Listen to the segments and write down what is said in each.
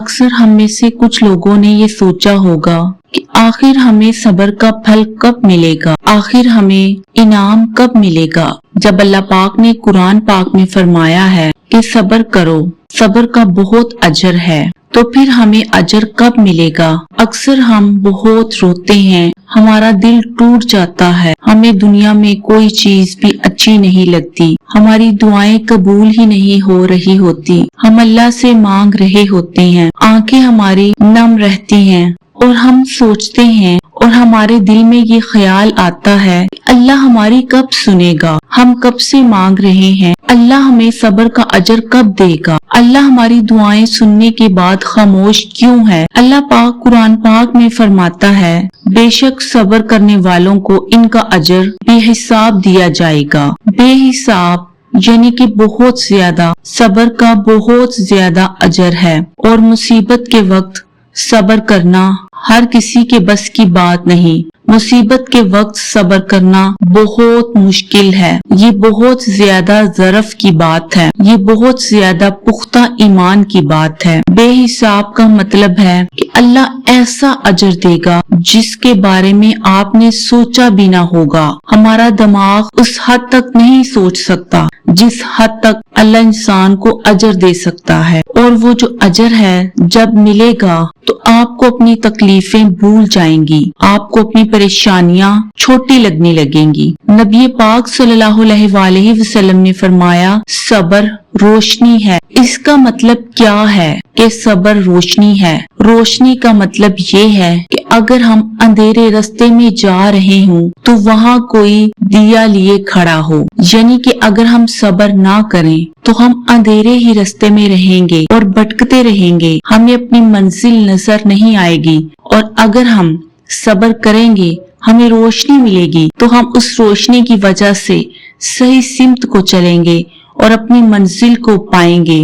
اکثر ہم میں سے کچھ لوگوں نے یہ سوچا ہوگا کہ آخر ہمیں صبر کا پھل کب ملے گا، آخر ہمیں انعام کب ملے گا، جب اللہ پاک نے قرآن پاک میں فرمایا ہے کہ صبر کرو، صبر کا بہت اجر ہے، تو پھر ہمیں اجر کب ملے گا۔ اکثر ہم بہت روتے ہیں، ہمارا دل ٹوٹ جاتا ہے، ہمیں دنیا میں کوئی چیز بھی اچھی نہیں لگتی، ہماری دعائیں قبول ہی نہیں ہو رہی ہوتی، ہم اللہ سے مانگ رہے ہوتے ہیں، آنکھیں ہماری نم رہتی ہیں اور ہم سوچتے ہیں اور ہمارے دل میں یہ خیال آتا ہے کہ اللہ ہماری کب سنے گا، ہم کب سے مانگ رہے ہیں، اللہ ہمیں صبر کا اجر کب دے گا، اللہ ہماری دعائیں سننے کے بعد خاموش کیوں ہے۔ اللہ پاک قرآن پاک میں فرماتا ہے، بے شک صبر کرنے والوں کو ان کا اجر بے حساب دیا جائے گا۔ بے حساب یعنی کہ بہت زیادہ، صبر کا بہت زیادہ اجر ہے، اور مصیبت کے وقت صبر کرنا ہر کسی کے بس کی بات نہیں۔ مصیبت کے وقت صبر کرنا بہت مشکل ہے، یہ بہت زیادہ ضعف کی بات ہے، یہ بہت زیادہ پختہ ایمان کی بات ہے۔ بے حساب کا مطلب ہے کہ اللہ ایسا اجر دے گا جس کے بارے میں آپ نے سوچا بھی نہ ہوگا، ہمارا دماغ اس حد تک نہیں سوچ سکتا جس حد تک اللہ انسان کو اجر دے سکتا ہے۔ اور وہ جو اجر ہے جب ملے گا تو آپ کو اپنی تکلیفیں بھول جائیں گی، آپ کو اپنی پریشانیاں چھوٹی لگنے لگیں گی۔ نبی پاک صلی اللہ علیہ وآلہ وسلم نے فرمایا، صبر روشنی ہے۔ اس کا مطلب کیا ہے کہ صبر روشنی ہے؟ روشنی کا مطلب یہ ہے کہ اگر ہم اندھیرے رستے میں جا رہے ہوں تو وہاں کوئی دیا لیے کھڑا ہو، یعنی کہ اگر ہم صبر نہ کریں تو ہم اندھیرے ہی رستے میں رہیں گے اور بھٹکتے رہیں گے، ہمیں اپنی منزل نظر نہیں آئے گی۔ اور اگر ہم صبر کریں گے ہمیں روشنی ملے گی تو ہم اس روشنی کی وجہ سے صحیح سمت کو چلیں گے اور اپنی منزل کو پائیں گے۔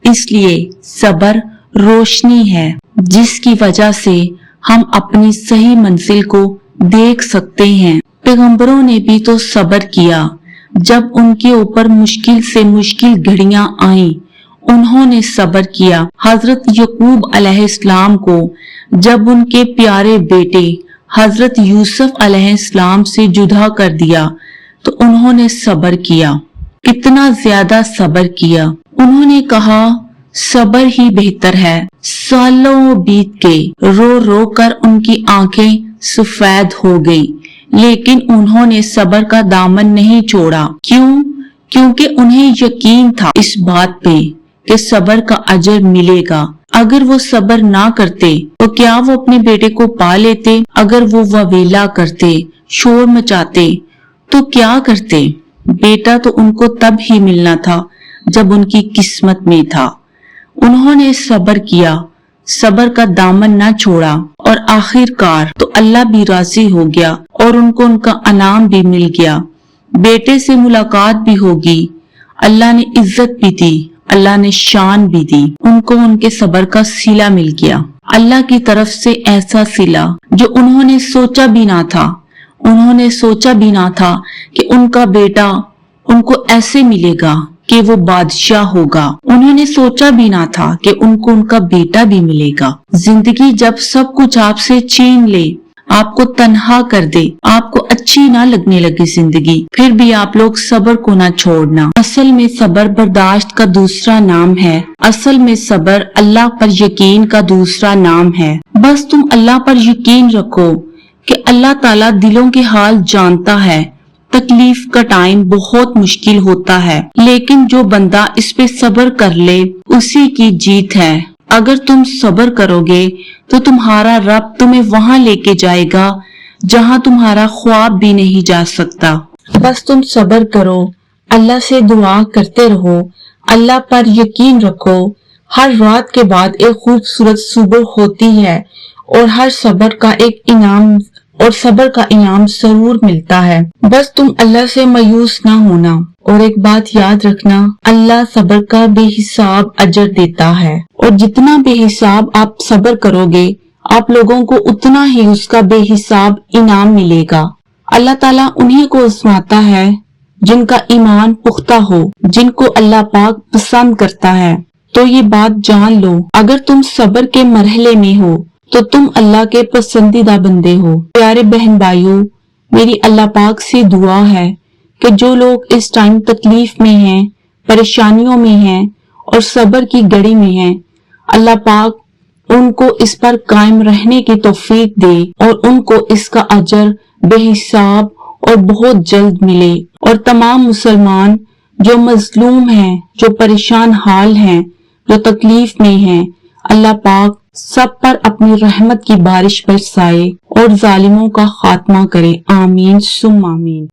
اس لیے صبر روشنی ہے جس کی وجہ سے ہم اپنی صحیح منزل کو دیکھ سکتے ہیں۔ پیغمبروں نے بھی تو صبر کیا، جب ان کے اوپر مشکل سے مشکل گھڑیاں آئیں انہوں نے صبر کیا۔ حضرت یعقوب علیہ السلام کو جب ان کے پیارے بیٹے حضرت یوسف علیہ السلام سے جدا کر دیا تو انہوں نے صبر کیا، کتنا زیادہ صبر کیا۔ انہوں نے کہا صبر ہی بہتر ہے۔ سالوں بیت گئے، رو رو کر ان کی آنکھیں سفید ہو گئی، لیکن انہوں نے صبر کا دامن نہیں چھوڑا۔ کیوں؟ کیونکہ انہیں یقین تھا اس بات پہ کہ صبر کا اجر ملے گا۔ اگر وہ صبر نہ کرتے تو کیا وہ اپنے بیٹے کو پا لیتے؟ اگر وہ ویلا کرتے، شور مچاتے تو کیا کرتے؟ بیٹا تو ان کو تب ہی ملنا تھا جب ان کی قسمت میں تھا۔ انہوں نے صبر کیا، صبر کا دامن نہ چھوڑا، اور آخر کار تو اللہ بھی راضی ہو گیا اور ان کو ان کا انعام بھی مل گیا۔ بیٹے سے ملاقات بھی ہوگی، اللہ نے عزت بھی دی، اللہ نے شان بھی دی، ان کو ان کے صبر کا صلہ مل گیا، اللہ کی طرف سے ایسا صلہ جو انہوں نے سوچا بھی نہ تھا۔ انہوں نے سوچا بھی نہ تھا کہ ان کا بیٹا ان کو ایسے ملے گا کہ وہ بادشاہ ہوگا، انہوں نے سوچا بھی نہ تھا کہ ان کو ان کا بیٹا بھی ملے گا۔ زندگی جب سب کچھ آپ سے چھین لے، آپ کو تنہا کر دے، آپ کو اچھی نہ لگنے لگے زندگی، پھر بھی آپ لوگ صبر کو نہ چھوڑنا۔ اصل میں صبر برداشت کا دوسرا نام ہے، اصل میں صبر اللہ پر یقین کا دوسرا نام ہے۔ بس تم اللہ پر یقین رکھو کہ اللہ تعالیٰ دلوں کے حال جانتا ہے۔ تکلیف کا ٹائم بہت مشکل ہوتا ہے، لیکن جو بندہ اس پہ صبر کر لے اسی کی جیت ہے۔ اگر تم صبر کرو گے تو تمہارا رب تمہیں وہاں لے کے جائے گا جہاں تمہارا خواب بھی نہیں جا سکتا۔ بس تم صبر کرو، اللہ سے دعا کرتے رہو، اللہ پر یقین رکھو۔ ہر رات کے بعد ایک خوبصورت صبح ہوتی ہے اور ہر صبر کا ایک انعام اور صبر کا انعام ضرور ملتا ہے۔ بس تم اللہ سے مایوس نہ ہونا، اور ایک بات یاد رکھنا، اللہ صبر کا بے حساب اجر دیتا ہے، اور جتنا بے حساب آپ صبر کرو گے آپ لوگوں کو اتنا ہی اس کا بے حساب انعام ملے گا۔ اللہ تعالیٰ انہی کو آزماتا ہے جن کا ایمان پختہ ہو، جن کو اللہ پاک پسند کرتا ہے۔ تو یہ بات جان لو، اگر تم صبر کے مرحلے میں ہو تو تم اللہ کے پسندیدہ بندے ہو۔ پیارے بہن بھائیوں، میری اللہ پاک سے دعا ہے کہ جو لوگ اس ٹائم تکلیف میں ہیں، پریشانیوں میں ہیں اور صبر کی گڑی میں ہیں، اللہ پاک ان کو اس پر قائم رہنے کی توفیق دے اور ان کو اس کا اجر بے حساب اور بہت جلد ملے۔ اور تمام مسلمان جو مظلوم ہیں، جو پریشان حال ہیں، جو تکلیف میں ہیں، اللہ پاک سب پر اپنی رحمت کی بارش برسائے اور ظالموں کا خاتمہ کرے۔ آمین ثم آمین۔